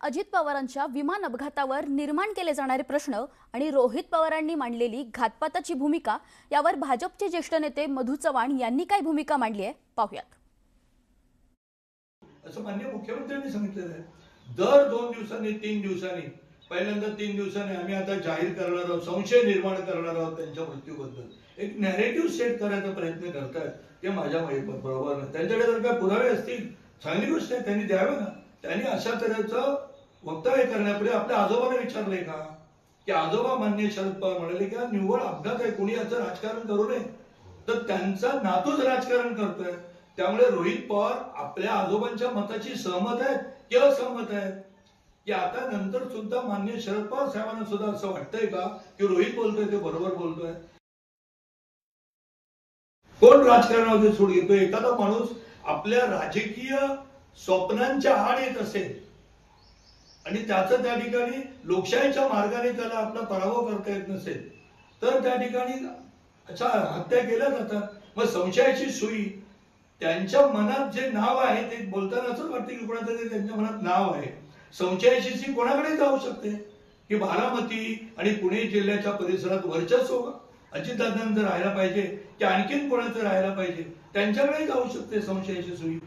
अजित पवारांच्या विमान अपघातावर निर्माण केले जाणारे प्रश्न आणि रोहित पवारांनी मांडलेली घातपाताची भूमिका यावर भाजपचे ज्येष्ठ नेते मधू चव्हाण यांनी काय भूमिका मांडली आहे पाहूयात। असं माननीय मुख्यमंत्र्यांनी सांगितलेलं आहे, दर 2 दिवसांनी 3 दिवसांनी पहिल्यांदा 3 दिवसांनी आम्ही आता जाहीर करणार आहोत, संशय निर्माण करणार आहोत त्यांच्या मृत्यूबद्दल। एक नॅरेटिव्ह सेट करायचा प्रयत्न करतात ते माझ्या बरोबर नाही। त्यांच्याकडे जर काय पुरावे असतील चांगली गोष्ट आहे, त्यांनी द्यावे ना। त्यांनी अशा तऱ्हेचं वक्तव्य करण्यापूर्वी आपल्या आजोबांना विचारले का की आजोबा माननीय शरद पवार म्हणाले की निव्वळ अपघात आहे, कोणी याचं राजकारण करू नये, तर त्यांचा नातूच राजकारण करतोय। त्यामुळे रोहित पवार आपल्या आजोबांच्या मताची सहमत आहेत की असहमत आहेत की आता नंतर सुद्धा माननीय शरद पवार साहेबांना सुद्धा असं वाटतंय का की रोहित बोलतोय ते बरोबर बोलतोय? कोण राजकारणामध्ये सूड घेतोय? एखादा माणूस आपल्या राजकीय स्वप्नांच्या आड येत असेल आणि त्याचं त्या ठिकाणी लोकशाहीच्या मार्गाने त्याला आपला पराभव करता येत नसेल तर त्या ठिकाणी अच्छा हत्या केल्या जातात। मग संशयाची सुई त्यांच्या मनात जे नाव आहे ते बोलताना असं वाटतं की कोणातरी त्यांच्या मनात नाव आहे। संशयाची सुई कोणाकडे जाऊ शकते की बारामती आणि पुणे जिल्ह्याच्या परिसरात वर्चस्व अजितदादांचं राहायला पाहिजे की आणखीन कोणाचं राहायला पाहिजे, त्यांच्याकडे जाऊ शकते संशयाची सुई।